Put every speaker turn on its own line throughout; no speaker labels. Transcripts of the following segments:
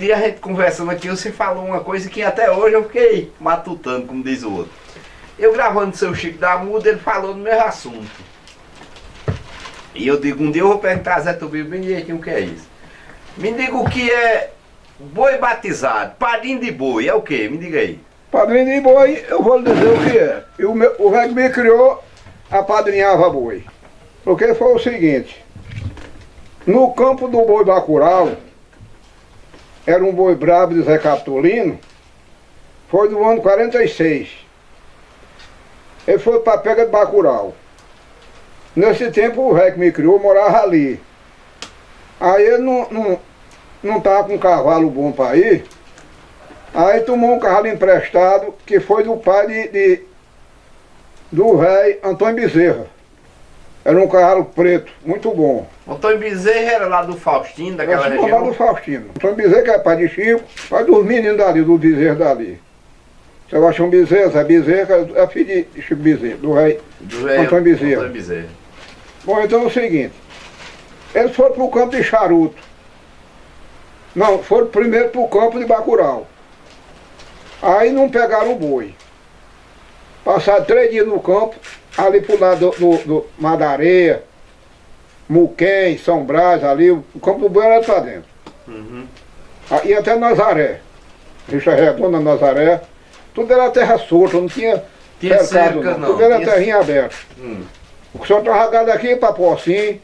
dia a gente conversando aqui, você falou uma coisa que até hoje eu fiquei matutando, como diz o outro. Eu gravando o seu Chico da Muda, ele falou no mesmo assunto. E eu digo, um dia eu vou perguntar a Zé Tubinho bem direitinho o que é isso. Me diga o que é boi batizado, padrinho de boi, é o que? Me diga aí.
Padrinho de boi, eu vou lhe dizer o que é. E o velho que me criou, apadrinhava boi. Porque foi o seguinte, no campo do boi Bacurau, era um boi brabo de Zé Capitolino, foi do ano 46. Ele foi para a pega de Bacurau. Nesse tempo o velho que me criou morava ali. Aí ele não estava com um cavalo bom para ir. Aí tomou um cavalo emprestado que foi do pai do velho Antônio Bezerra. Era um cavalo preto, muito bom.
Antônio Bezerra era lá do Faustino, daquela região?
Lá do Faustino. Antônio Bezerra, que é pai de Chico, pai dos meninos dali, do Bezerra dali. Sebastião Bezerra, Zé Bezerra, é filho de Chico Bezerra, do rei Antônio Bezerra. Bom, então é o seguinte, eles foram para o campo de Charuto. Não, foram primeiro para o campo de Bacurau. Aí não pegaram o boi. Passaram 3 dias no campo, ali pro lado do Mar da Areia, Muquém, São Brás, ali, o campo do boi era para dentro.
Uhum.
E até Nazaré, Richa Redonda, Nazaré, tudo era terra solta, não tinha cercado, não. Tudo era terrinha aberta. O senhor estava daqui ia para Pocinho,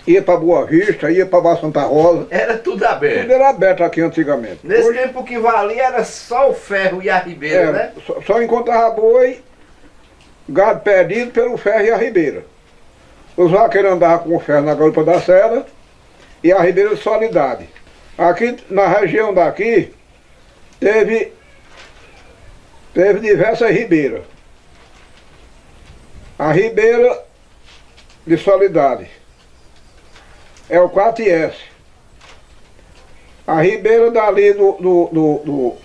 ia para Boa Vista, ia para Barra Santa Rosa.
Era tudo aberto.
Tudo era aberto aqui antigamente.
Nesse tempo que valia era só o ferro e a ribeira, né?
Só encontrava boi, gado perdido pelo ferro e a ribeira. Os vaqueiros andavam com o ferro na garupa da Serra e a ribeira de Solidade. Aqui na região daqui teve diversas ribeiras. A ribeira de Solidade é o 4S. A ribeira dali do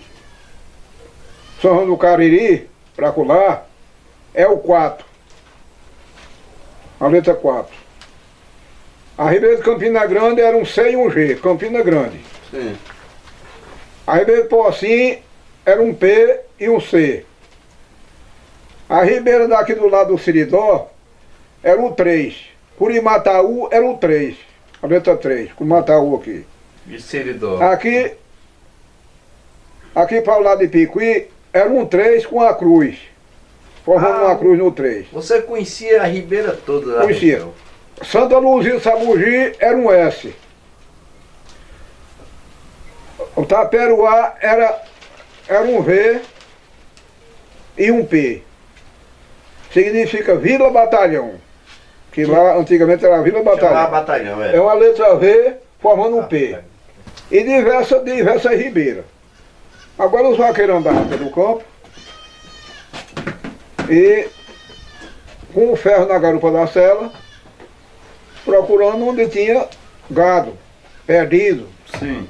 São João do Cariri, para colar, é o 4. A letra 4. A ribeira de Campina Grande era um C e um G, Campina Grande.
Sim.
A ribeira de Pocinho era um P e um C. A ribeira daqui do lado do Siridó era o 3. Curimataú era o 3. A letra 3, Curimataú aqui.
De Siridó.
Aqui para o lado de Picuí era um 3 com a cruz. Formando uma cruz no 3.
Você conhecia a ribeira toda da
Conhecia.
região?
Santa Luzia Sabugi era um S. O Taperuá era um V e um P. Significa Vila Batalhão. Que lá antigamente era Vila Batalhão.
Batalhão,
é uma letra V formando um P. E diversas ribeiras. Agora os vaqueiros andavam pelo campo e com o ferro na garupa da sela, procurando onde tinha gado perdido.
Sim.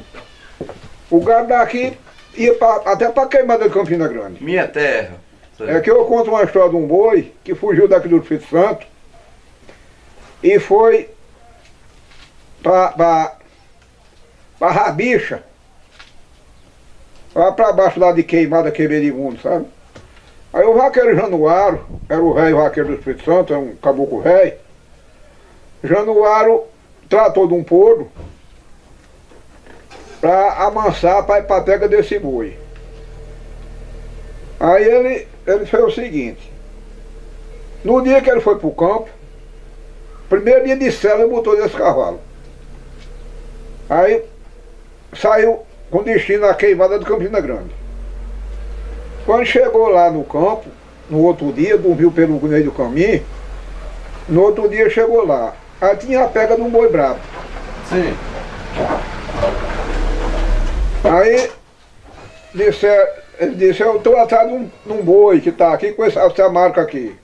O gado daqui ia até para Queimada de Campina Grande.
Minha terra. Sim.
É que eu conto uma história de um boi que fugiu daqui do Espírito Santo e foi para Rabicha, lá para baixo lá de Queimada, Queimerimundo, sabe? Aí o vaqueiro Januário, era o velho vaqueiro do Espírito Santo, é um caboclo velho. Januário tratou de um pordo para amansar para ir para a pega desse boi. Aí ele fez o seguinte, no dia que ele foi para o campo, primeiro dia de cela ele botou nesse cavalo. Aí saiu com destino à Queimada de Campina Grande. Quando chegou lá no campo, no outro dia, dormiu pelo meio do caminho, no outro dia chegou lá. Aí tinha a pega de um boi brabo.
Sim.
Aí ele disse, eu estou atrás de um boi que está aqui com essa marca aqui.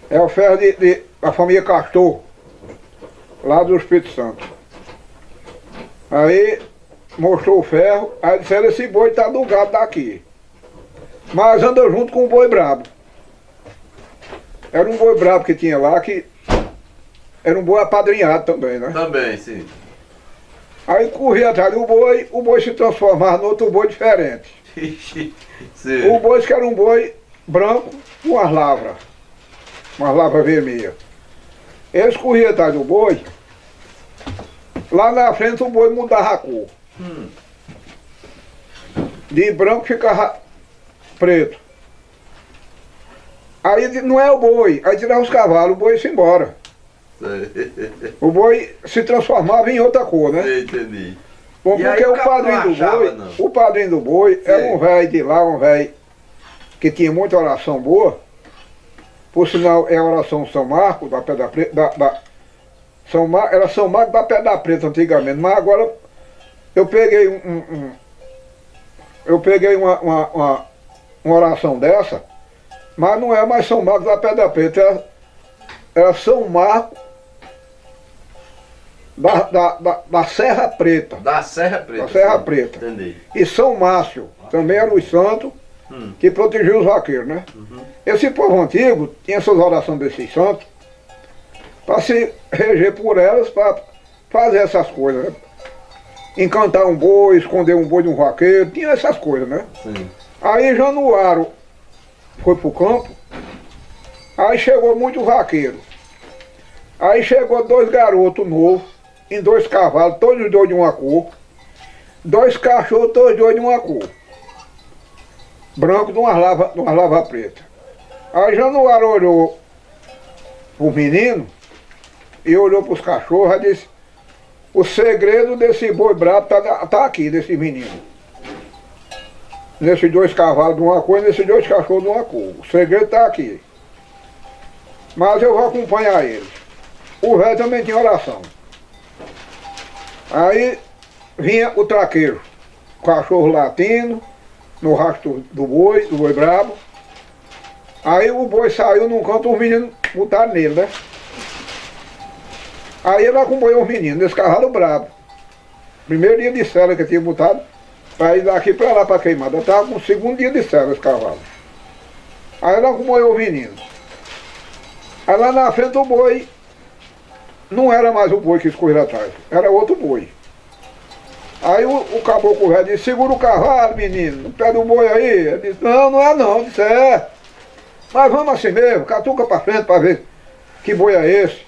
É o ferro da família Castor, lá do Espírito Santo. Aí mostrou o ferro, aí disseram, esse boi está do gado daqui. Mas anda junto com o boi brabo. Era um boi brabo que tinha lá, que era um boi apadrinhado também, né?
Também, sim.
Aí corria atrás do boi, o boi se transformava no outro boi diferente. O boi que era um boi branco com umas lavras vermelhas. Eles corriam atrás do boi, lá na frente o boi mudava a cor. De branco ficava preto. Aí não é o boi, aí tirava os cavalos, o boi ia embora. O boi se transformava em outra cor, né?
Entendi.
Bom, porque o padrinho do boi era um velho de lá, um velho que tinha muita oração boa. Por sinal, é a oração São Marcos, da Pedra Preta, era São Marcos da Pedra Preta antigamente, mas agora eu peguei uma oração dessa, mas não é mais São Marcos da Pedra Preta, era São Marcos da Serra Preta.
Da Serra Preta.
Da Serra Preta.
Entendi.
E São Márcio, também era os santos que protegiam os vaqueiros, né? Esse povo antigo tinha essas orações desses santos para se reger por elas, para fazer essas coisas, né? Encantar um boi, esconder um boi de um vaqueiro, tinha essas coisas, né?
Sim.
Aí Januário foi pro campo, aí chegou muito vaqueiro. Aí chegou 2 garotos novos, em 2 cavalos, todos dois de uma cor, 2 cachorros, todos dois de uma cor, branco de uma lava preta. Aí Januário olhou pro menino e olhou pros cachorros e disse: o segredo desse boi brabo tá aqui, desse menino. Nesses 2 cavalos de uma cor e nesses 2 cachorros de uma cor. O segredo tá aqui. Mas eu vou acompanhar eles. O velho também tinha oração. Aí vinha o traqueiro, o cachorro latindo, no rastro do boi brabo. Aí o boi saiu num canto, os meninos botaram nele, né? Aí ele acompanhou os meninos, nesse cavalo brabo. Primeiro dia de cela que eu tinha botado, para ir daqui para lá para queimada. Eu estava com o 2º dia de cela esse cavalo. Aí ele acompanhou os meninos. Aí lá na frente o boi, não era mais o boi que escorreu atrás, era outro boi. Aí o caboclo velho disse: segura o cavalo, menino, no pé do boi aí. Ele disse: não, não é não, disse: é. Mas vamos assim mesmo, catuca para frente para ver que boi é esse.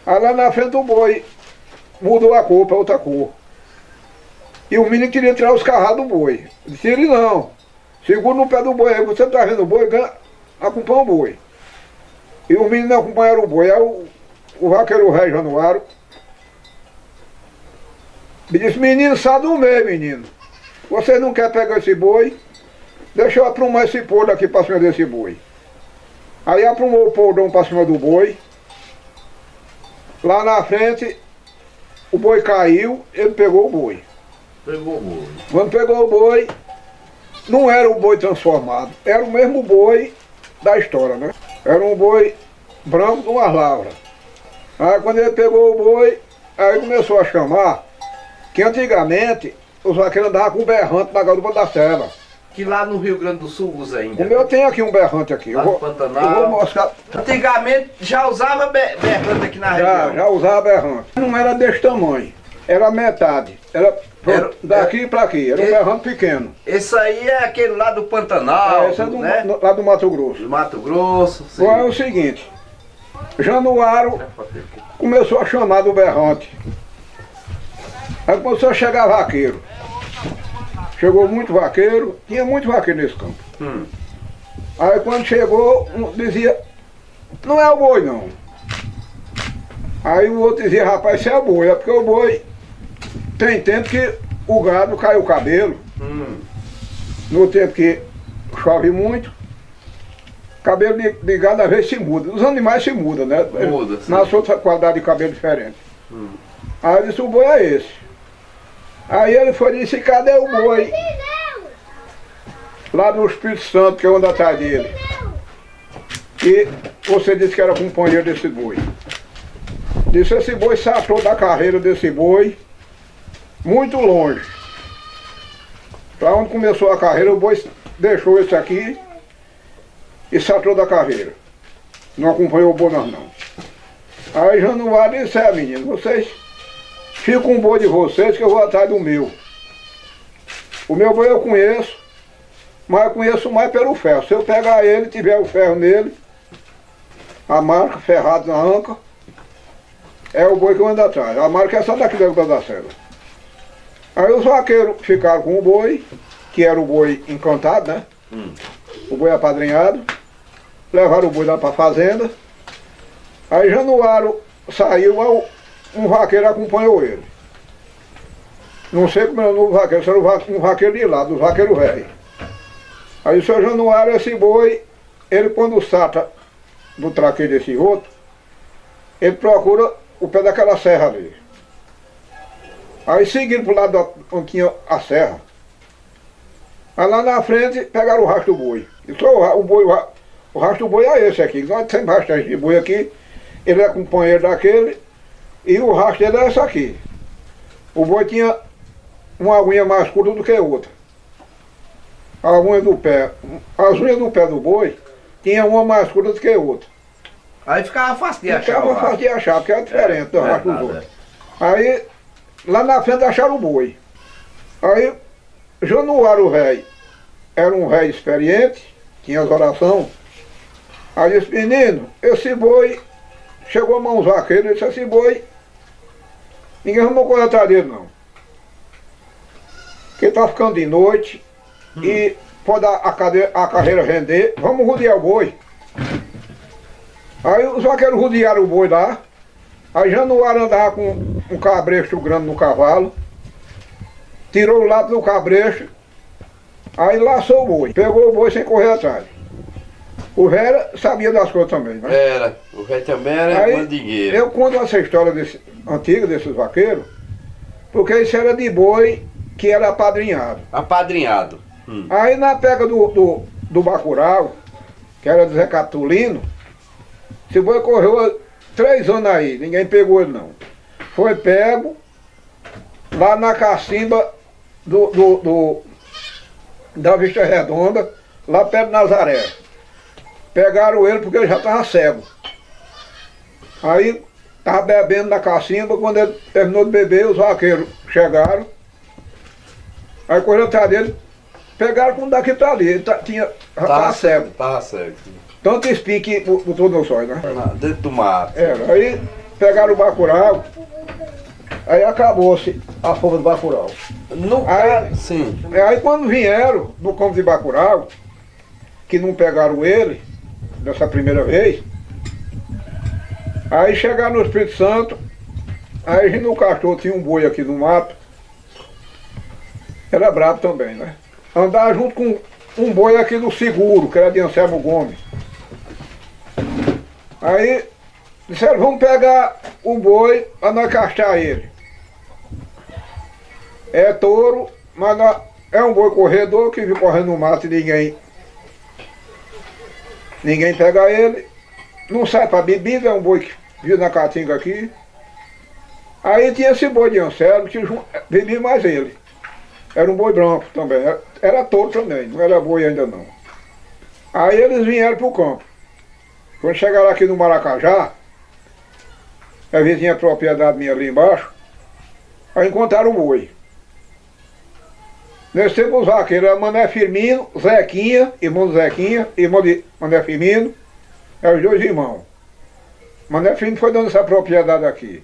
Aí lá na frente o boi mudou a cor para outra cor. E o menino queria tirar os cavalos do boi. Eu disse: ele não, segura no pé do boi aí, você está vendo o boi, acompanha o boi. E os meninos acompanharam o boi. Aí o vaqueiro velho Januário me disse: menino, sai do meio, menino. Você não quer pegar esse boi? Deixa eu aprumar esse poldo aqui para cima desse boi. Aí aprumou o poldão para cima do boi. Lá na frente, o boi caiu, ele pegou o boi.
Pegou o boi.
Quando pegou o boi, não era o boi transformado, era o mesmo boi da história, né? Era um boi branco de umas lavras. Aí quando ele pegou o boi, aí começou a chamar, que antigamente os vaqueiros andavam com berrante na garupa da cela.
Que lá no Rio Grande do Sul usa ainda.
O meu tem aqui um berrante aqui.
Lá
eu
no
vou
Pantanal.
mostrar.
Antigamente já usava berrante aqui na região.
Já usava berrante. Não era desse tamanho, era metade. Era daqui para aqui, era um berrante pequeno.
Esse aí é aquele lá do Pantanal,
Esse é
né?
lá do Mato Grosso.
Do Mato Grosso, sim.
Agora é o seguinte, Januário começou a chamar do berrante. Aí começou a chegar vaqueiro. Chegou muito vaqueiro, tinha muito vaqueiro nesse campo. Aí quando chegou, um dizia: não é o boi não. Aí o outro dizia: rapaz, isso é o boi, é porque o boi tem tempo que o gado cai o cabelo. No tempo que chove muito, cabelo de gado às vezes se muda. Os animais se mudam, né?
Muda, sim.
Nasce outra qualidade de cabelo diferente. Aí eu disse: o boi é esse. Aí ele foi e disse: cadê o boi? Lá no Espírito Santo, que é onde atrás dele. E você disse que era companheiro desse boi. Disse: esse boi saltou da carreira desse boi muito longe. Para onde começou a carreira, o boi deixou esse aqui e saltou da carreira. Não acompanhou o boi não. Aí Januário disse: menino, vocês fica um boi de vocês que eu vou atrás do meu. O meu boi eu conheço, mas eu conheço mais pelo ferro. Se eu pegar ele, tiver o ferro nele, a marca ferrado na anca, é o boi que eu ando atrás. A marca é só daqui da Serra. Aí os vaqueiros ficaram com o boi, que era o boi encantado, né? O boi apadrinhado. Levaram o boi lá para a fazenda. Aí Januário saiu, um vaqueiro acompanhou ele. Não sei como era o novo vaqueiro, era um vaqueiro de lá, dos vaqueiros velhos. Aí o seu Januário, esse boi, ele quando salta do traqueiro desse outro, ele procura o pé daquela serra ali. Aí seguiram pro lado onde tinha a serra. Aí lá na frente pegaram o rastro do boi. E só o rastro do boi é esse aqui. Nós temos rastro de boi aqui, ele é companheiro daquele, e o rastro dele é esse aqui. O boi tinha uma unha mais curta do que a outra. A unha do pé, as unhas do pé do boi tinha uma mais curta do que a outra.
Aí ficava fácil de achar.
Ficava fácil de achar, porque era diferente do rastro dos outros. Aí, lá na frente acharam o boi. Aí, Januário velho era um velho experiente, tinha as orações. Aí disse, menino, esse boi, chegou a mãos vaqueiros, disse, esse boi, ninguém arrumou correr atrás dele não. Porque tá ficando de noite e pode a carreira render, vamos rodear o boi. Aí os vaqueiros rodearam o boi lá, aí Januário andava com um cabresto grande no cavalo, tirou o lado do cabresto, aí laçou o boi, pegou o boi sem correr atrás. O velho sabia das coisas também, né?
Era, o velho também era mandingueiro.
Eu conto essa história antiga desses vaqueiros, porque isso era de boi que era apadrinhado.
Apadrinhado.
Aí na pega do Bacurau, que era do Zé Catulino, esse boi correu 3 anos aí, ninguém pegou ele não. Foi pego lá na cacimba da Vista Redonda, lá perto de Nazaré. Pegaram ele porque ele já estava cego. Aí estava bebendo na cacimba, quando ele terminou de beber, os vaqueiros chegaram. Aí correram atrás dele, pegaram com daqui para ali, ele já estava cego.
Estava cego.
Tanto espinho que botou no sol, né?
Dentro do mato.
Era. Aí pegaram o Bacurau, aí acabou-se a forma do Bacurau.
Aí, sim.
Aí quando vieram no campo de Bacurau, que não pegaram ele, dessa primeira vez, aí chegaram no Espírito Santo, aí no Castor tinha um boi aqui no mato, era brabo também, né? Andava junto com um boi aqui do Seguro, que era de Anselmo Gomes. Aí disseram, vamos pegar o boi para nós castar ele. É touro, mas é um boi corredor que vive correndo no mato e ninguém pega ele. Não sai para bebida, é um boi que vive na caatinga aqui. Aí tinha esse boi de Anselmo que bebia mais ele. Era um boi branco também, era touro também, não era boi ainda não. Aí eles vieram para o campo. Quando chegaram aqui no Maracajá, a vizinha propriedade minha ali embaixo, aí encontraram o boi. Nesse tempo os vaqueiros eram Mané Firmino, Zequinha, irmão do Zequinha, irmão de Mané Firmino, eram os 2 irmãos. Mané Firmino foi dono dessa propriedade aqui.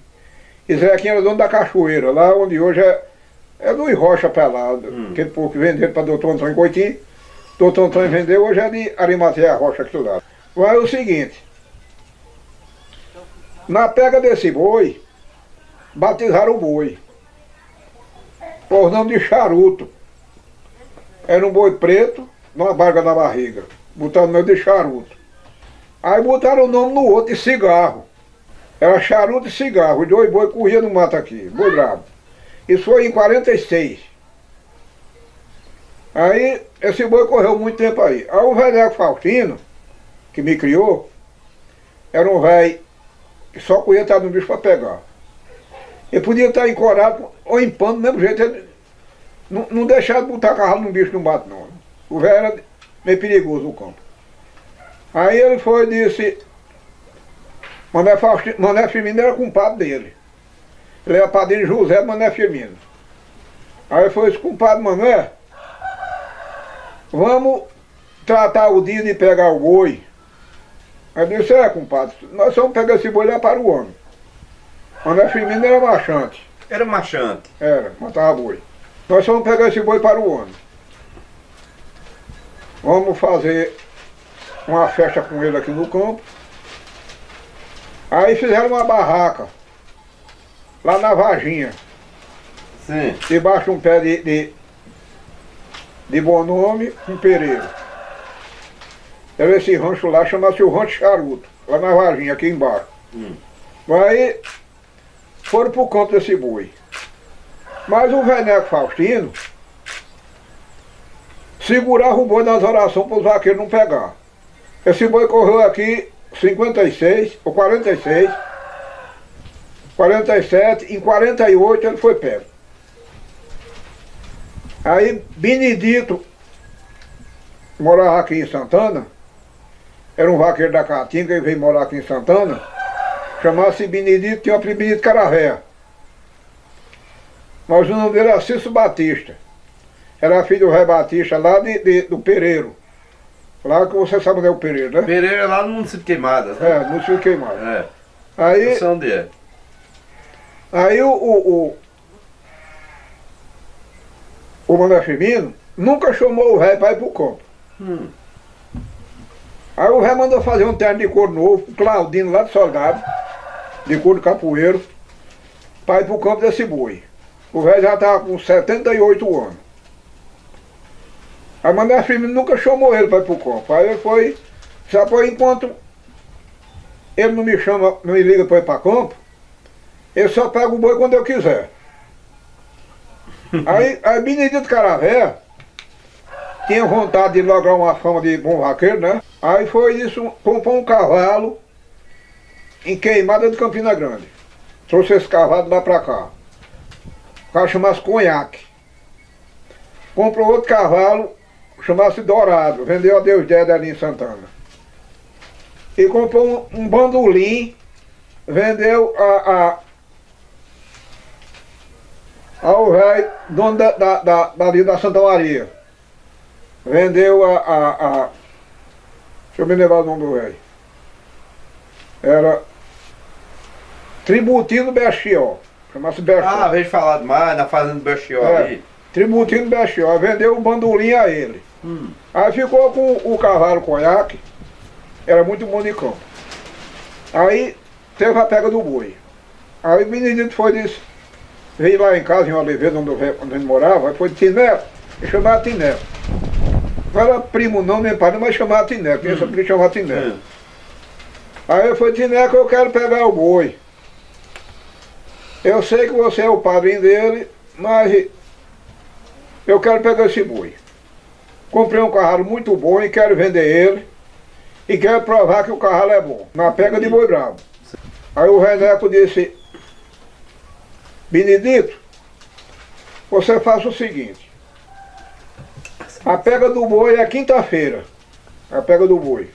E Zequinha era dono da Cachoeira, lá onde hoje é do Rocha para lá, aquele povo que vendeu para doutor Antônio Coitinho. Doutor Antônio vendeu, hoje é de Arimateia Rocha aqui do lado. Mas é o seguinte, na pega desse boi, batizaram o boi, por nome de Charuto. Era um boi preto, numa barga na barriga, botaram o nome de Charuto. Aí botaram o nome no outro de Cigarro. Era Charuto e Cigarro, os 2 boi corriam no mato aqui, boi bravo. Isso foi em 46. Aí esse boi correu muito tempo aí. Aí o velho Faustino, que me criou, era um velho que só corria atrás do bicho para pegar. Ele podia estar encorado ou em pano do mesmo jeito, ele não deixava de botar cavalo no bicho no mato não. O velho era meio perigoso no campo. Aí ele foi e disse, Mané Firmino era compadre dele. Ele era padrinho José Mané Firmino. Aí foi esse compadre Mané, vamos tratar o dia de pegar o boi. Aí eu disse, compadre, nós vamos pegar esse boi lá para o homem. Mané Firmino era machante.
Era machante.
Era, matava boi. Nós vamos pegar esse boi para o homem. Vamos fazer uma festa com ele aqui no campo. Aí fizeram uma barraca, lá na Varginha.
Sim.
Debaixo de um pé de bom nome, um pereiro. Era esse rancho lá, chama-se o Rancho Charuto, lá na Varginha, aqui embaixo. Aí foram pro campo desse boi. Mas o Veneco Faustino segurava o boi nas orações para os vaqueiros não pegar. Esse boi correu aqui 56 ou 46, 47, em 48 ele foi pego. Aí Benedito morava aqui em Santana, era um vaqueiro da Caatinga que veio morar aqui em Santana, chamava-se Benedito, tinha o apelido Benedito Caravéia. Mas o nome dele era Cício Batista. Era filho do Ré Batista lá do Pereiro. Lá que você sabe onde é o Pereiro, né?
Pereira é lá no município de Queimadas, né?
É, não sei o que mais.
É.
Aí,
Não sei onde é.
aí o Mané Firmino nunca chamou o Ré para ir pro campo. Aí o Ré mandou fazer um terno de couro novo, o Claudino lá de Soldado, de couro capoeiro, para ir pro campo desse boi. O Ré já estava com 78 anos. Aí Mané Firmino nunca chamou ele para ir pro campo. Aí ele foi, só foi enquanto ele não me chama, não me liga para ir para campo, ele só pega o boi quando eu quiser. Aí Benedito Caravéia tinha vontade de lograr uma fama de bom vaqueiro, né? Aí foi isso, comprou um cavalo em Queimada de Campina Grande. Trouxe esse cavalo lá pra cá. O carro chama-se Conhaque. Comprou outro cavalo, chama-se Dourado. Vendeu a Deus Dede ali em Santana. E comprou um bandolim, vendeu ao velho, dono dali da Santa Maria. Vendeu deixa eu me lembrar o nome do velho. Era Tributino Bexió. Chama-se Bexió.
Ah, vejo falar demais na fazenda do Bexió ali.
Tributino Bexió. Vendeu o bandolim a ele. Aí ficou com o cavalo Conhaque. Era muito bom de campo. Aí teve a pega do boi. Aí o Benedito foi disse, veio lá em casa, em Oliveira, onde ele morava, aí foi de Tineco, e chamava Tineco. Não era primo não, nem pai, mas chamava Tineco, quem sabia chamava Tineco. Aí foi Tineco, eu quero pegar o boi. Eu sei que você é o padrinho dele, mas eu quero pegar esse boi. Comprei um cavalo muito bom e quero vender ele. E quero provar que o cavalo é bom, na pega de boi bravo. Aí o Veneco disse, Benedito, você faça o seguinte, a pega do boi é quinta-feira, a pega do boi.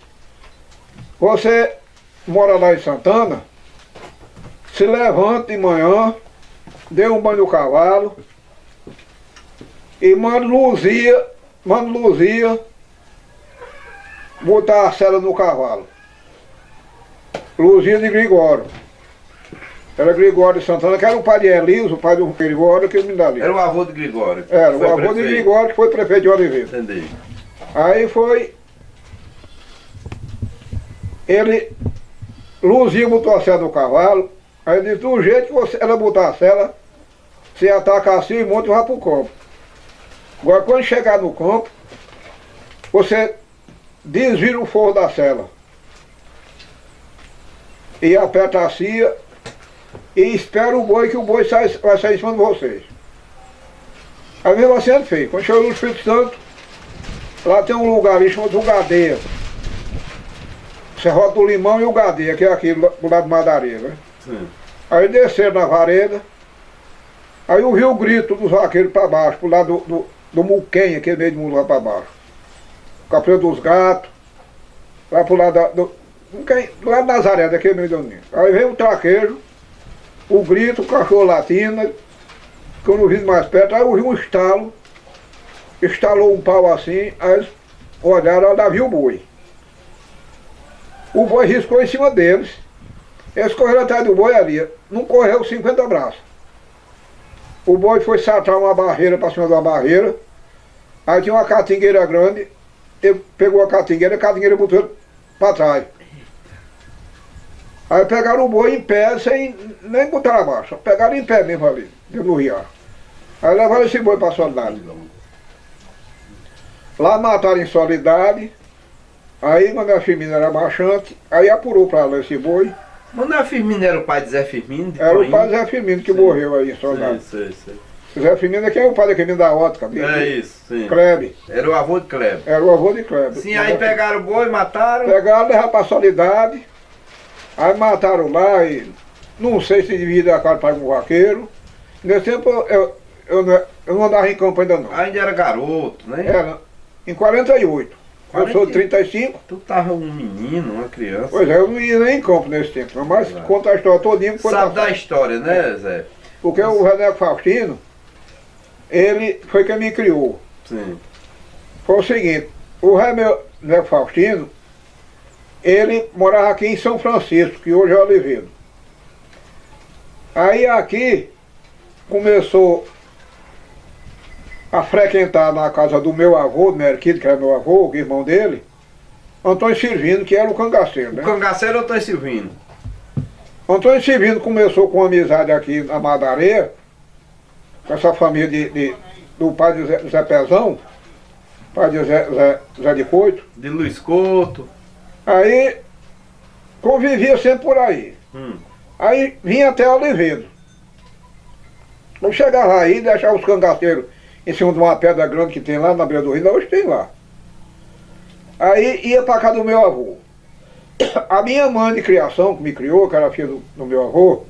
Você mora lá em Santana, se levanta de manhã, dê um banho no cavalo e manda Luzia botar a sela no cavalo. Luzia de Gregório. Era Gregório de Santana, que era o pai de Eliso, o pai do Gregório, que ele me dá ali.
Era o avô de Gregório.
Era, o avô de Gregório, que foi prefeito de Oliveira.
Entendi.
Aí foi... Ele... Luzia botou a sela no cavalo, aí ele disse, do jeito que ela botar a sela, você ataca assim e monta e vai pro campo. Agora, quando chegar no campo, você desvira o forro da sela e aperta a cia e espera o boi, que o boi vai sair em cima de vocês. Aí mesmo assim ele fez. Quando chegou no Espírito Santo, lá tem um lugar ali chamado Gadeia. Serrote do Limão e o Gadeia, que é aqui do lado de Madaria, né?
Sim.
Aí desceram na vareda, aí ouviu o grito dos vaqueiros para baixo, pro lado do Muquenha, aquele meio de mundo lá para baixo. Capreiro dos Gatos, lá pro lado do lado da Nazaré, daquele meio de mundo. Aí veio o traqueiro, o grito, o cachorro latindo. Quando eu vim mais perto, aí eu vi um estalo, estalou um pau assim, aí eles olharam, lá viu o boi. O boi riscou em cima deles, eles correram atrás do boi ali, não correu 50 braços. O boi foi saltar uma barreira para cima de uma barreira, aí tinha uma catingueira grande, ele pegou a catingueira botou ele para trás. Aí pegaram o boi em pé, sem nem botar abaixo, pegaram em pé mesmo ali, dentro do riacho. Aí levaram esse boi para a Soledade. Lá mataram em Soledade, aí quando a Firmina era marchante, aí apurou para lá esse boi.
Mas não é Firmino, era o pai de Zé Firmino?
Era o pai de Zé Firmino que morreu aí em Soledade.
Sei.
Zé Firmino é quem é o pai da Firmino da ótica.
É isso, sim.
Klebe.
Era o avô de Kleber.
Era o avô de Klebe.
Sim, aí pegaram o boi, mataram.
Pegaram, levaram para a Soledade, aí mataram lá e não sei se devia dar cara para um vaqueiro. Nesse tempo eu não andava em campo ainda não.
Ainda era garoto, né?
Era em 48. Eu sou de 35.
Tu tava um menino, uma criança.
Pois é, eu não ia nem em campo nesse tempo, mas conta a história todinha.
Sabe da história, né, Zé?
Porque o Veneco Faustino, ele foi quem me criou.
Sim.
Foi o seguinte, o Veneco Faustino, ele morava aqui em São Francisco, que hoje é Oliveira. Aí aqui começou a frequentar na casa do meu avô, do Merquito, que era meu avô, o irmão dele, Antônio Silvino, que era o cangaceiro, né?
O cangaceiro ou Antônio Silvino?
Antônio Silvino começou com amizade aqui na Madareia, com essa família do pai de Zé Pezão, pai de Zé de Coito.
De Luiz Couto.
Aí convivia sempre por aí. Aí vinha até Oliveira. Eu chegava aí, deixava os cangaceiros em cima de uma pedra grande que tem lá na beira do rio, hoje tem lá. Aí ia para casa do meu avô. A minha mãe de criação, que me criou, que era filha do meu avô,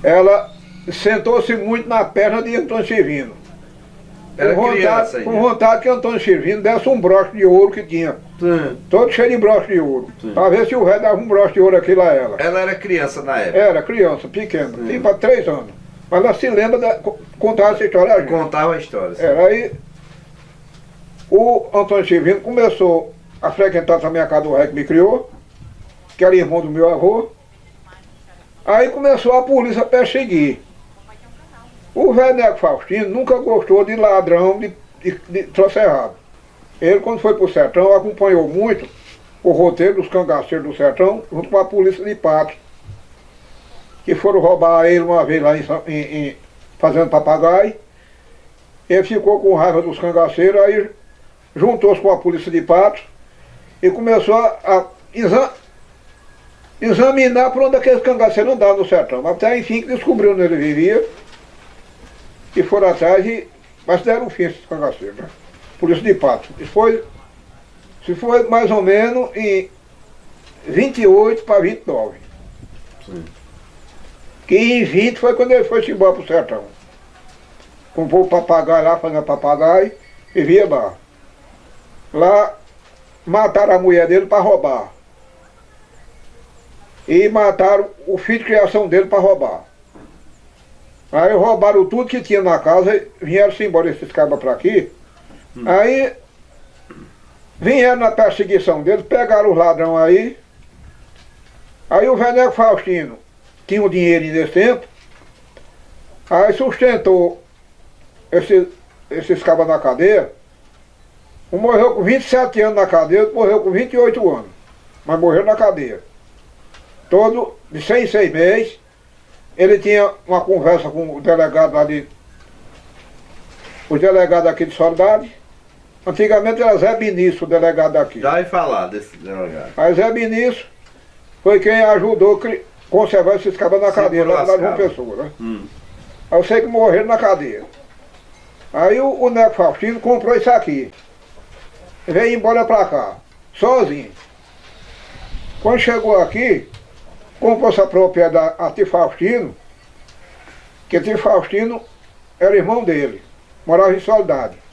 ela sentou-se muito na perna de Antônio Silvino.
Era criança aí.
Com vontade que Antônio Silvino desse um broche de ouro que tinha.
Sim.
Todo cheio de broche de ouro.
Sim.
Para ver se o velho dava um broche de ouro aquilo a ela.
Ela era criança na época.
Era criança, pequena, tinha para 3 anos. Mas ela se lembra de contar essa história a gente.
Contava a história. Sim.
Era aí. O Antônio Silvino começou a frequentar também a casa do rei que me criou, que era irmão do meu avô. Aí começou a polícia a perseguir. O Veneco Faustino nunca gostou de ladrão de troço errado. Ele, quando foi para o sertão, acompanhou muito o roteiro dos cangaceiros do sertão, junto com a polícia de Patos, que foram roubar ele uma vez lá fazendo papagaio. Ele ficou com raiva dos cangaceiros, aí juntou-se com a polícia de Patos e começou a examinar por onde aqueles cangaceiros andavam no sertão. Até enfim que descobriu onde ele vivia e foram atrás mas deram um fim a esses cangaceiros, né? Polícia de Patos. Isso foi mais ou menos em 28 para 29.
Sim.
Que em 20 foi quando ele foi embora para o sertão. Comprou o papagaio lá, fazendo papagaio e via lá. Lá mataram a mulher dele para roubar. E mataram o filho de criação dele para roubar. Aí roubaram tudo que tinha na casa e vieram-se embora esses cabas para aqui. Aí vieram na perseguição deles, pegaram os ladrões aí. Aí o Veneco Faustino tinha o dinheiro nesse tempo. Aí sustentou esses cabas na cadeia. Um morreu com 27 anos na cadeia, outro morreu com 28 anos. Mas morreu na cadeia. Todo de 6 em 6 meses. Ele tinha uma conversa com o delegado lá os delegados aqui de Soledade. Antigamente era Zé Benício, o delegado daqui.
Já ia falar desse delegado.
Aí Zé Benício foi quem ajudou a conservar esses cabas na cadeia, lá de João Pessoa, né? Aí eu sei que morreram na cadeia. Aí o Neco Faustino comprou isso aqui. Veio embora pra cá, sozinho. Quando chegou aqui, comprou essa propriedade a Tio Faustino, que Tio Faustino era irmão dele, morava em Soledade.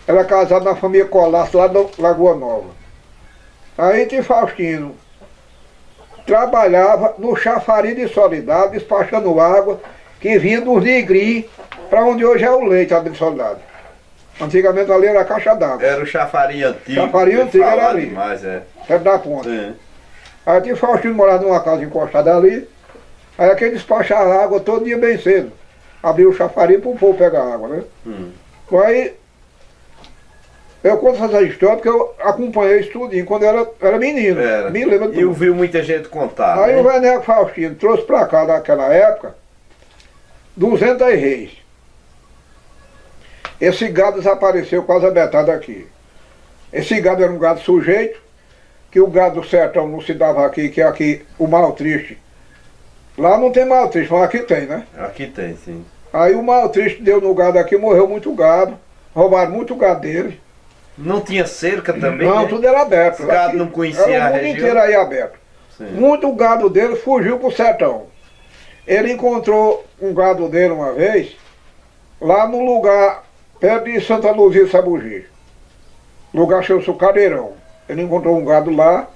Era casado na família Colasso, lá da Lagoa Nova. Aí Tio Faustino trabalhava no chafariz de Soledade, despachando água que vinha dos Negri para onde hoje é o leite, a de Soledade. Antigamente ali era a caixa d'água.
Era o chafariz antigo.
Chafariz antigo era ali.
Demais, é.
Perto da ponta.
Sim.
Aí tinha Faustino morava numa casa encostada ali. Aí aquele despachava água todo dia bem cedo. Abria o chafariz para o povo pegar água, né? Aí eu conto essa história porque eu acompanhei isso tudinho quando eu era menino.
Era.
Me lembro
E eu vi muita gente contar.
Aí
né?
o Veneco Faustino trouxe para cá naquela época 200 reis. Esse gado desapareceu quase a metade aqui. Esse gado era um gado sujeito, que o gado do sertão não se dava aqui, que é aqui o mal triste. Lá não tem mal triste, mas aqui tem, né?
Aqui tem, sim.
Aí o mal triste deu no gado aqui, morreu muito gado, roubaram muito gado dele.
Não tinha cerca também?
Não,
né?
tudo era aberto.
Os gado
Aqui
não conhecia
era
a
o mundo
região?
inteiro aí aberto.
Sim.
Muito gado dele fugiu pro sertão. Ele encontrou um gado dele uma vez, lá no lugar, perto de Santa Luzia e Sabugi. Lugar chama-se Cadeirão. Ele encontrou um gado lá,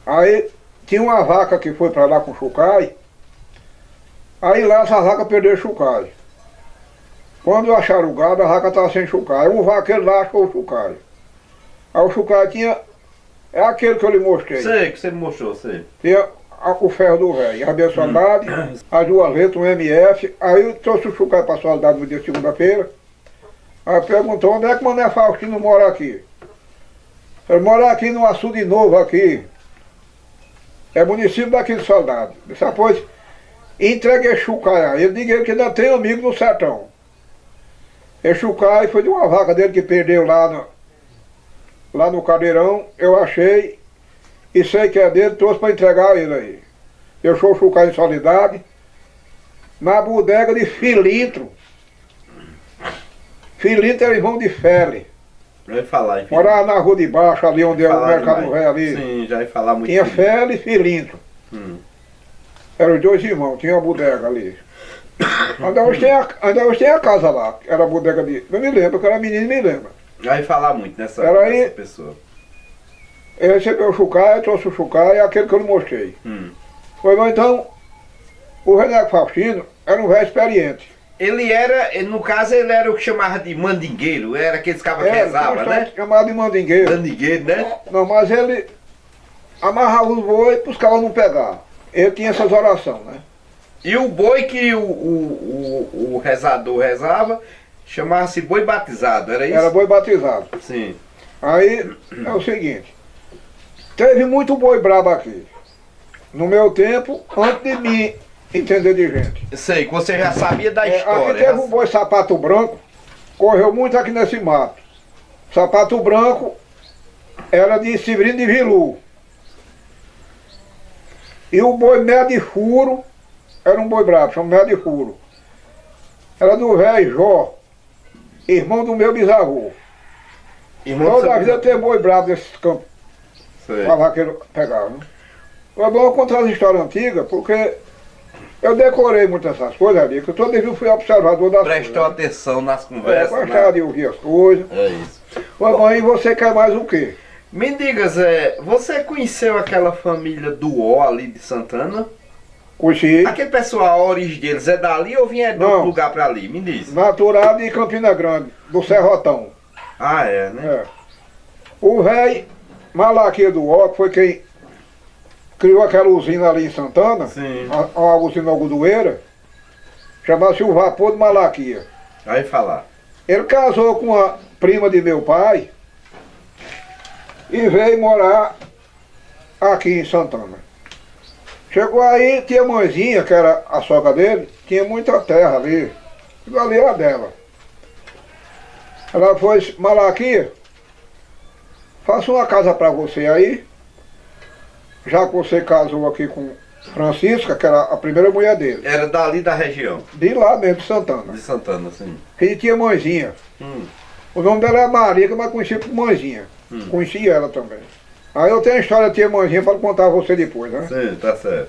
aí tinha uma vaca que foi para lá com o chucai, aí lá essa vaca perdeu o chucai. Quando acharam o gado, a vaca estava sem chucai. Um vaqueiro lá achou o chucai. Aí o chucai tinha, é aquele que eu lhe mostrei.
Sei, que você me mostrou, sei.
Tinha o ferro do velho, a abençoadade, as duas letras, um MF. Aí eu trouxe o chucai para a Soledade no dia de segunda-feira. Aí perguntou, onde é que o Mané Faustino mora aqui? Ele mora aqui no Açude Novo aqui. É município daqui de Soledade. Depois entreguei chucai aí. Eu digo que ainda tem amigo no sertão. Esse chucai foi de uma vaca dele que perdeu lá no Cadeirão. Eu achei e sei que é dele, trouxe para entregar ele aí. Eu sou o chucai em Soledade, na bodega de Filintro. Filintro era irmão de Fele.
Já ia falar, enfim.
Morava na rua de baixo, ali onde é o
Falar
mercado
demais.
velho ali.
Sim, já ia falar muito.
Tinha
bem.
Fele e Filintro.
Hum.
Eram os dois irmãos, tinha uma bodega ali. Ainda hoje tem a casa lá, era a bodega de. Eu me lembro, que eu era menino, me lembro.
Já ia falar muito nessa,
Era aí-
nessa pessoa.
Ele recebeu o chucai, trouxe o chucai, aquele que eu lhe mostrei. Foi bom, então, o Veneco Faustino era um velho experiente.
Ele era, no caso, ele era o que chamava de mandingueiro, era aqueles cabas que rezavam, né?
Chamado de mandingueiro.
Mandingueiro, né?
Não, mas ele amarrava os boi para os caras não pegar. Ele tinha essas orações, né?
E o boi que o rezador rezava, chamava-se boi batizado, era isso?
Era boi batizado.
Sim.
Aí é o seguinte, teve muito boi brabo aqui. No meu tempo, antes de mim entender de gente.
Sei, que você já sabia da
Aqui
história.
teve um boi sapato branco, correu muito aqui nesse mato. Sapato branco era de Severino de Vilu. E o boi médio de furo, era um boi brabo, chama médio de furo. Era do velho Jó, irmão do meu bisavô.
Irmão
Toda a vida teve boi brabo nesses campos.
Sei.
Para vaqueiro pegar, né? Foi bom eu contar as histórias antigas, porque eu decorei muitas essas coisas ali, que eu todo dia fui observador das
Prestou
coisas.
atenção nas
Né?
conversas.
Gostava de ouvir as coisas.
É isso.
Foi bom, e você quer mais o quê?
Me diga, Zé, você conheceu aquela família do Ó ali de Santana?
Conheci,
Aquele pessoal, a origem deles é dali ou vinha de
Não.
outro lugar pra ali? Me diz.
natural de Campina Grande, do Serrotão.
Ah, é, né?
É. O velho Malaquia do Ó, que foi quem criou aquela usina ali em Santana,
Sim.
a usina algodoeira, chamava-se o Vapor de Malaquia.
Aí falar.
Ele casou com a prima de meu pai e veio morar aqui em Santana. Chegou aí, tinha mãezinha, que era a sogra dele, tinha muita terra ali. Aquilo ali era dela. Ela foi, Malaquia, faça uma casa para você aí, já que você casou aqui com Francisca, que era a primeira mulher dele,
Era dali da região,
de lá mesmo, de Santana.
de Santana, sim.
E tinha mãezinha. O nome dela é Maria, que eu conhecia por mãezinha. Conheci ela também. Aí eu tenho a história da tia mãezinha para contar a você depois, né?
Sim, tá certo.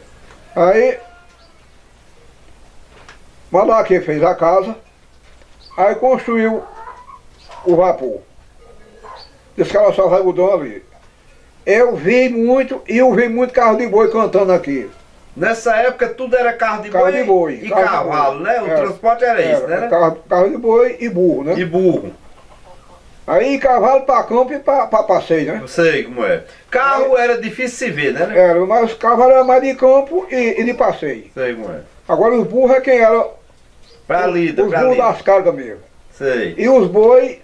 Aí, Malaquia fez a casa, aí construiu o vapor. Disse que ela só vai mudando ali. Eu vi muito, e eu vi muito carro de boi cantando aqui.
Nessa época tudo era carro de
Carro
boi,
de boi,
e
carro de
cavalo,
boi.
né? O
Era,
transporte era isso, né?
Carro de boi e burro, né?
E burro.
Aí cavalo para campo e para passeio, né?
Eu sei como é. Carro era difícil se ver, né?
Era, mas cavalo era mais de campo e de passeio.
Sei como é.
Agora os burros é quem era
Pra lida,
os
pra
burros
lida.
das cargas mesmo.
Sei.
E os boi,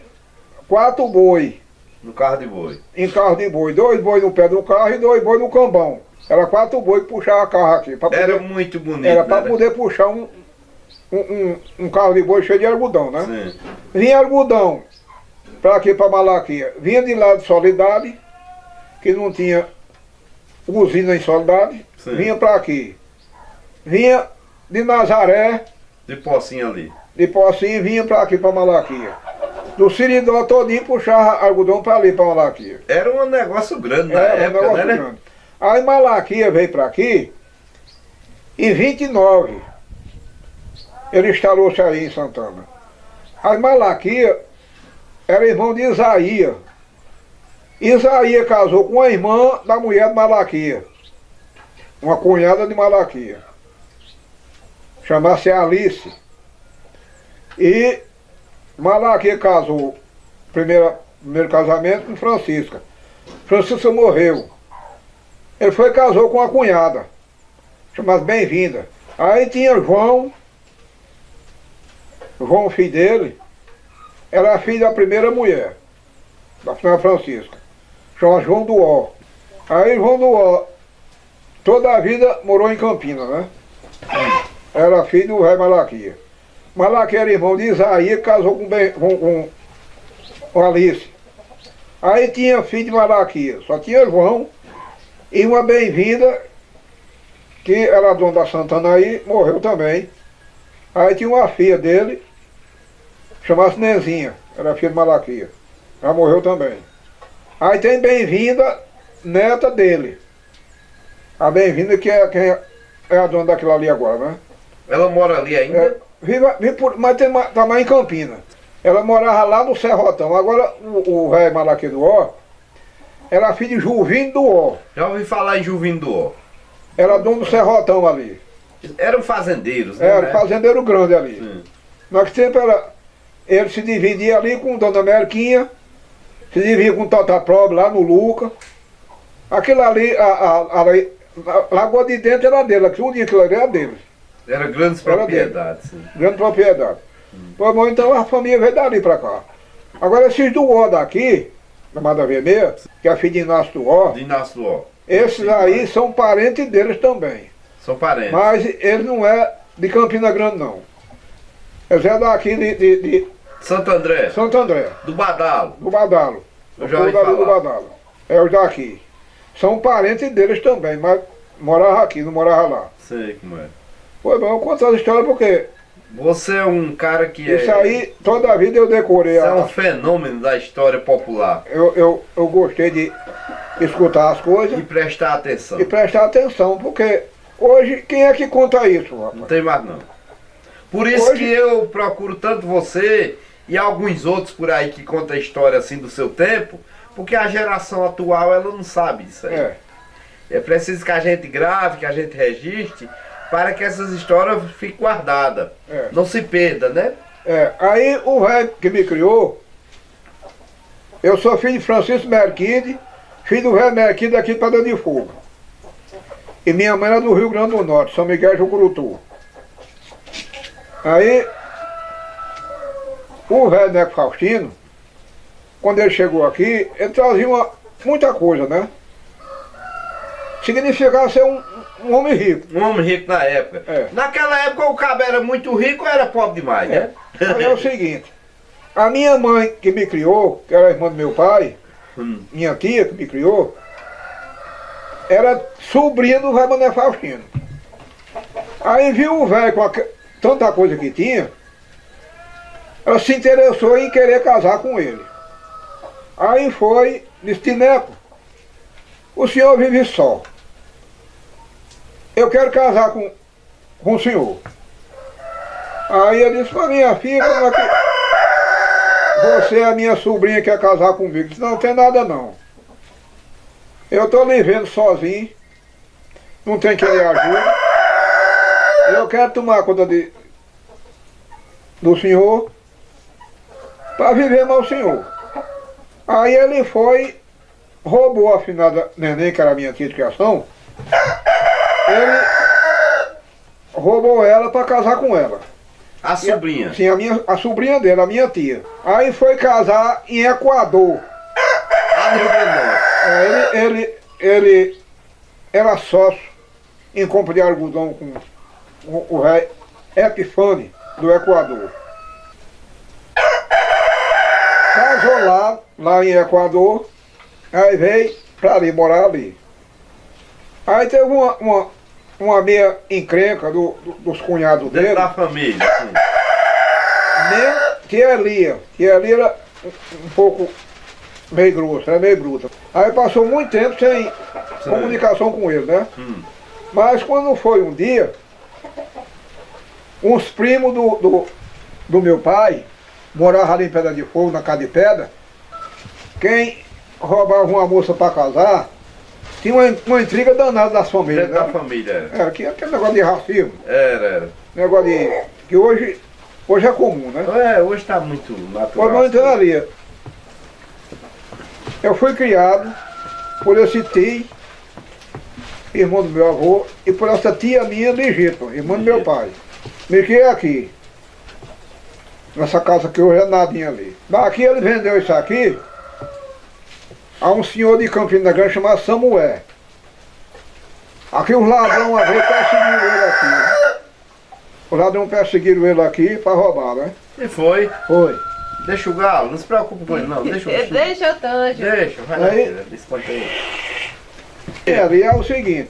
4 boi
No carro de boi.
em carro de boi. 2 boi no pé do carro e 2 boi no cambão. Era 4 boi que puxavam carro aqui. Pra poder,
Era muito bonito,
era para
né?
poder puxar um carro de boi cheio de algodão, né?
Sim.
Vinha algodão para aqui, para Malaquia. Vinha de lá de Soledade, que não tinha usina em Soledade.
Sim.
Vinha para aqui. Vinha de Nazaré,
De pocinho ali.
de Pocinho, vinha para aqui, para Malaquia. Do Siridó todinho puxava algodão para ali, para Malaquia.
Era um negócio grande na
Era um
época,
negócio
né?
grande. Aí Malaquia veio para aqui, em 29, ele instalou-se aí em Santana. Aí Malaquia era irmão de Isaías. Isaías casou com a irmã da mulher de Malaquia, uma cunhada de Malaquia, chama-se Alice. E Malaquia casou, primeiro casamento, com Francisca. Francisca morreu. Ele foi e casou com a cunhada, chamada Bem-vinda. Aí tinha João, filho dele, era filho da primeira mulher, da senhora Francisca, chama João do Ó. Aí João do Ó, toda a vida morou em Campinas, né? Era filho do rei Malaquia. Malaquia era irmão de Isaías, casou com Alice. Aí tinha filho de Malaquia, só tinha João e uma Bem-vinda, que era dona da Santana aí, morreu também. Aí tinha uma filha dele, chamasse Nezinha, era filha de Malaquia. Ela morreu também. Aí tem Bem-vinda, neta dele. A Bem-vinda que é quem é a dona daquilo ali agora, né?
Ela mora ali ainda?
Mas tá mais em Campinas. Ela morava lá no Serrotão. Agora o velho Malaquia do Ó era filho de Juvinho do Ó.
Já ouvi falar em Juvinho do Ó.
Era dono do Serrotão ali.
Eram fazendeiros, né?
Era fazendeiro grande ali.
Sim.
Nós tempo era. Ele se dividia ali com Dona Merquinha, se dividia com Tata Probe lá no Luca. Aquilo ali, a Lagoa de Dentro era dele, tudo aquilo ali era dele.
Era grandes
Era
propriedades. Sim.
Grande propriedade. Pois bom, então a família veio dali pra cá. Agora esses do Ó daqui, da Mata Vermelha, que é filho de Inácio do Ó,
De Inácio do Ó.
esses aí são parentes deles também.
São parentes.
Mas ele não é de Campina Grande não. Eles é daqui de
Santo André.
Santo André,
Do Badalo.
do Badalo.
Eu já ouvi
dali do
falar.
Badalo. É os daqui. São parentes deles também, mas morava aqui, não morava lá.
Sei como é.
Pois bom, eu conto essa história porque
Você é um cara que
isso aí, toda a vida eu decorei.
Você é um fenômeno da história popular.
Eu gostei de escutar as coisas
E prestar atenção.
e prestar atenção, porque hoje quem é que conta isso,
Não
rapaz?
tem mais não. Por isso
Hoje-
que eu procuro tanto você e alguns outros por aí que contam a história assim do seu tempo, porque a geração atual ela não sabe isso aí.
É,
É preciso que a gente grave, que a gente registre, para que essas histórias fiquem guardadas.
É.
Não se perda, né?
Aí o velho que me criou, eu sou filho de Francisco Merquide, filho do velho Merquide aqui de Pedra de Fogo. E minha mãe era do Rio Grande do Norte, São Miguel de Jucurutu. Aí, o velho Neco Faustino, quando ele chegou aqui, ele trazia muita coisa, né? Significava ser um homem rico.
Um homem rico na época.
É.
Naquela época o cabo era muito rico ou era pobre demais, né?
Aí é o seguinte, a minha mãe que me criou, que era irmã do meu pai, minha tia que me criou, era sobrinha do velho Mané Faustino. Aí viu o velho com tanta coisa que tinha, ela se interessou em querer casar com ele. Aí foi, disse, Tineco, o senhor vive só. Eu quero casar com o senhor. Aí eu disse para minha filha, como é que você é a minha sobrinha, quer casar comigo? Eu disse, não tem nada não. Eu tô vivendo sozinho, não tem quem ajude. Eu quero tomar conta do senhor para viver mal o senhor. Aí ele foi, roubou a finada neném, que era a minha tia de criação. Ele roubou ela para casar com ela.
A sobrinha?
Sim, a sobrinha dele, a minha tia. Aí foi casar em Equador.
Lá no Rio Grande do Norte.
Ele era sócio em compra de algodão com o rei Epifânio do Equador. Casou lá em Equador, aí veio para ali, morar ali. Aí teve uma meia encrenca dos cunhados
Dentro
dele.
da família, assim.
Nem tia Elia era um pouco meio grossa, era meio bruta. Aí passou muito tempo sem comunicação com ele, né? Mas quando foi um dia, uns primos do meu pai, moravam ali em Pedra de Fogo, na casa de pedra, quem roubava uma moça para casar, tinha uma intriga danada das famílias.
Dentro
Né?
da família,
Era que aquele negócio de racismo,
era.
negócio de. Que hoje é comum, né?
Hoje tá muito natural.
Pois não entraria. Eu fui criado por esse tio, irmão do meu avô, e por essa tia minha legítima, irmã do meu pai. Me criei aqui, nessa casa que hoje é nadinha ali. Daqui ele vendeu isso aqui a um senhor de Campina Grande chamado Samuel. Aqui os ladrões uma vez perseguiram ele aqui. Os ladrões perseguiram ele aqui para roubar, né?
E foi.
Foi.
Deixa o galo, não se preocupe com ele não, deixa o bichinho.
Deixa o Tanjo.
Deixa, vai lá,
Aí-
filha, espanta aí.
Ali é o seguinte,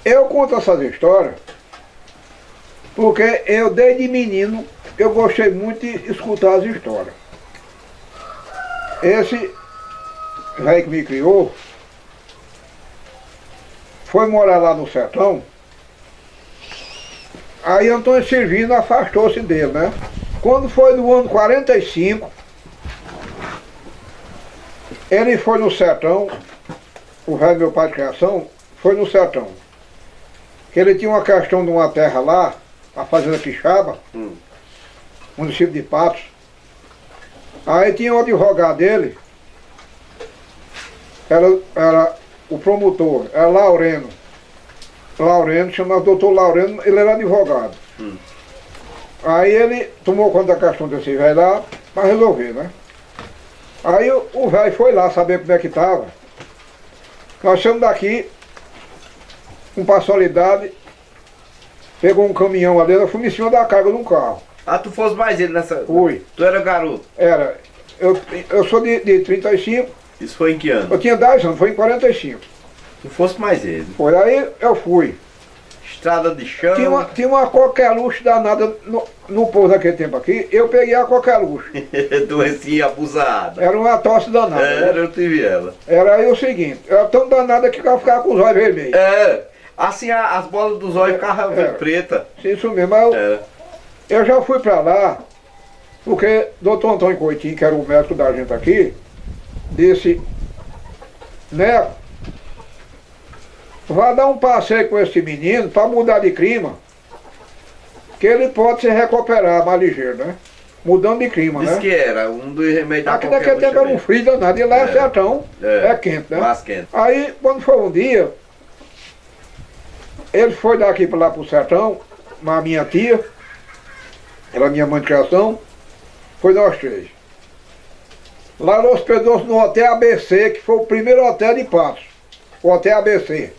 eu conto essas histórias porque eu desde menino eu gostei muito de escutar as histórias. Esse velho que me criou foi morar lá no sertão. Aí Antônio Silvino afastou-se dele, né? Quando foi no ano 45, ele foi no sertão, o velho meu pai de criação foi no sertão. Que ele tinha uma questão de uma terra lá, a fazenda Quixaba, município de Patos. Aí tinha um advogado dele, era o promotor, era Laureno, chamava doutor Laureno, ele era advogado. Aí ele tomou conta da questão desse velho lá, para resolver, né? Aí o velho foi lá saber como é que estava. Nós saímos daqui, com passualidade, pegou um caminhão ali, nós fomos em cima da carga de um carro.
Ah, tu fosse mais ele nessa...
Fui.
Tu era garoto.
Era, eu sou de 35,
Isso foi em que ano?
eu tinha 10 anos, foi em 45.
Tu fosse mais ele.
Foi, aí eu fui.
Estrada de chão.
Tinha uma coqueluche danada no povo daquele tempo aqui, eu peguei a coqueluche.
Doencinha abusada.
Era uma tosse danada.
Era,
Né?
eu tive ela.
Era aí o seguinte, era tão danada que eu ficava com os olhos vermelhos.
Era. Assim, as bolas dos olhos ficavam
Era.
preta.
Isso mesmo, mas
Era.
eu já fui pra lá, porque doutor Antônio Coitinho, que era o médico da gente aqui, disse, Neco, vá dar um passeio com esse menino para mudar de clima, que ele pode se recuperar mais ligeiro, né? Mudando de clima,
Diz
né?
que era um dos remédios da
Aqui naquele tempo era um frio danado, e lá é sertão, é quente, né?
Mais quente.
Aí, quando foi um dia, ele foi daqui para lá pro sertão, a minha tia, era minha mãe de criação, foi nós três. Lá ela hospedou-se no Hotel ABC, que foi o primeiro hotel de Patos, o Hotel ABC,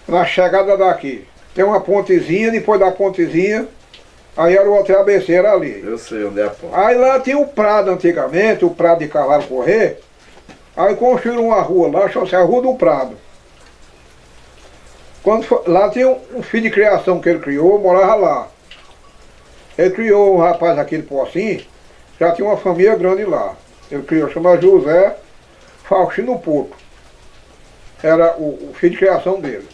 na chegada daqui. Tem uma pontezinha, depois da pontezinha, aí era o Hotel ABC, era ali.
Eu sei onde é a ponte.
Aí lá tinha o Prado antigamente, o Prado de cavalo correr, aí construíram uma rua lá, chamava-se a Rua do Prado. Lá tinha um filho de criação que ele criou, morava lá. Ele criou um rapaz aqui de Pocinho, já tinha uma família grande lá. Ele criou, chama José Faustino Porto. Era o filho de criação dele.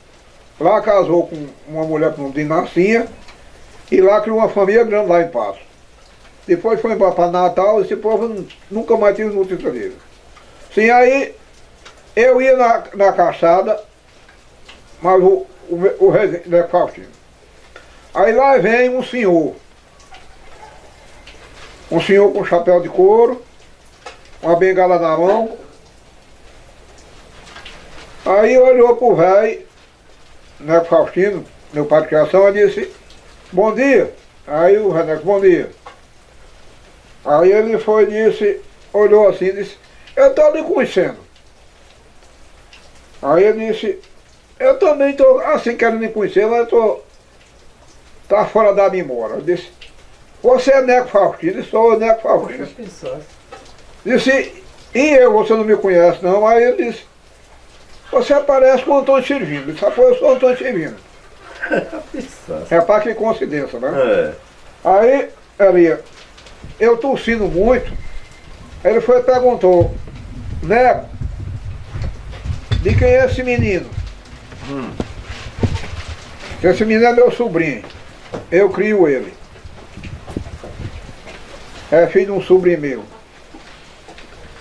Lá casou com uma mulher com o nome de Narcinha, e lá criou uma família grande lá em Passo. Depois foi embora para Natal, esse povo nunca mais tive notícia dele. Sim, aí Eu ia na calçada, mas o Neco Faustino. Aí lá vem um senhor com chapéu de couro, uma bengala na mão. Aí olhou pro velho, Neco Faustino, meu pai de criação, e disse, bom dia. Aí o Neco, bom dia. Aí ele foi e disse, olhou assim e disse, eu estou lhe conhecendo. Aí ele disse, eu também estou assim querendo lhe conhecer, mas eu tá fora da memória. Eu disse, você é Neco Faustino? Sou o Neco Faustino. Disse, e eu, você não me conhece não? Aí ele disse, você aparece com o Antônio Silvino. Eu disse, eu sou o Antônio Silvino. É para que coincidência, né?
É.
Aí, eu tossindo muito, ele foi e perguntou, Neco, de quem é esse menino? Esse menino é meu sobrinho, eu crio ele. É filho de um sobrinho meu.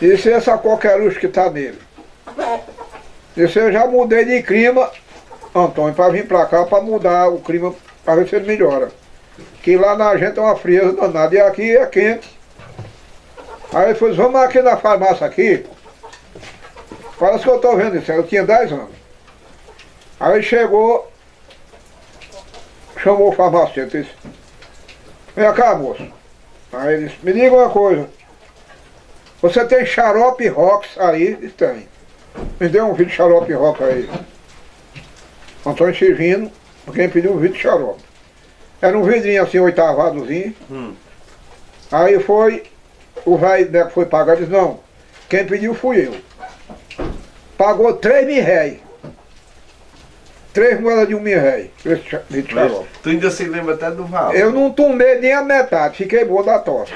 Disse, essa coqueluche que está nele. Disse, eu já mudei de clima, Antônio, para vir para cá, para mudar o clima, para ver se ele melhora. Que lá na gente é uma frieza danada, e aqui é quente. Aí ele falou, vamos aqui na farmácia aqui. Parece que eu estou vendo isso, eu tinha 10 anos. Aí ele chegou, chamou o farmacêutico, disse, vem cá, moço. Aí ele disse, me diga uma coisa, você tem xarope Rox aí? Disse, tem. Me deu um vidro de xarope Rox aí. Antônio Silvino, quem pediu um vidro de xarope. Era um vidrinho assim, oitavadozinho. Aí foi, o velho Neco foi pagar, disse, não, quem pediu fui eu. Pagou 3.000 réis. 3 moedas de 1.000 réis. Esse vidro de xarope.
Tu ainda se lembra até do valor.
Eu não tomei nem a metade, fiquei bom da tosse.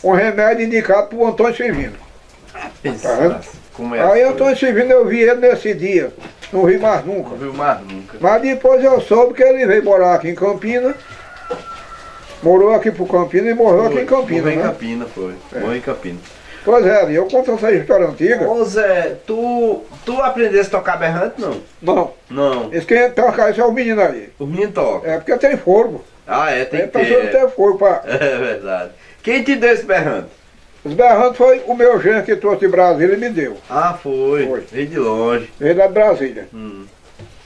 Um remédio indicado por Antônio Silvino. Tá vendo?
Como é
Aí Antônio Silvino, eu vi ele nesse dia, não vi mais nunca.
Não viu mais nunca.
Mas depois eu soube que ele veio morar aqui em Campina, morou aqui pro Campina e morreu aqui em Campina,
Morreu em
né?
Campina, foi. Morreu em Campina.
Pois é, eu conto essa história antiga.
Ô Zé, tu aprendeste a tocar berrante, não?
Não,
Não.
esse quem toca isso é o menino aí.
O menino toca.
É porque tem fogo.
Ah, é, tem
Tem
que
pessoa que
ter.
tem fogo pra...
É verdade. Quem te deu esse berrante?
Os berrantes foi o meu genro que trouxe de Brasília e me deu.
Ah, foi.
Foi.
Veio de longe.
Veio lá de Brasília.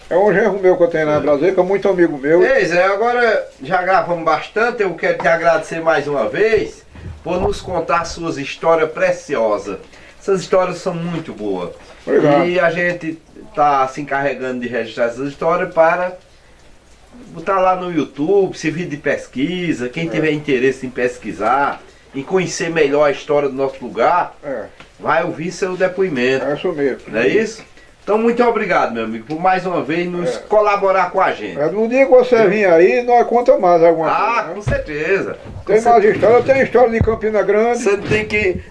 É um genro meu que eu tenho lá em Brasília, que é muito amigo meu.
Ei, Zé, agora já gravamos bastante, eu quero te agradecer mais uma vez por nos contar suas histórias preciosas. Essas histórias são muito boas.
Obrigado.
E a gente está se encarregando de registrar essas histórias para botar lá no YouTube, servir de pesquisa, quem tiver interesse em pesquisar, em conhecer melhor a história do nosso lugar, vai ouvir seu depoimento.
É isso mesmo.
Não é isso? Então, muito obrigado, meu amigo, por mais uma vez nos colaborar com a gente.
No dia que você vir aí, nós contamos mais alguma coisa.
Ah,
Né?
com certeza.
Tem mais história, tem história de Campina Grande.
Você tem que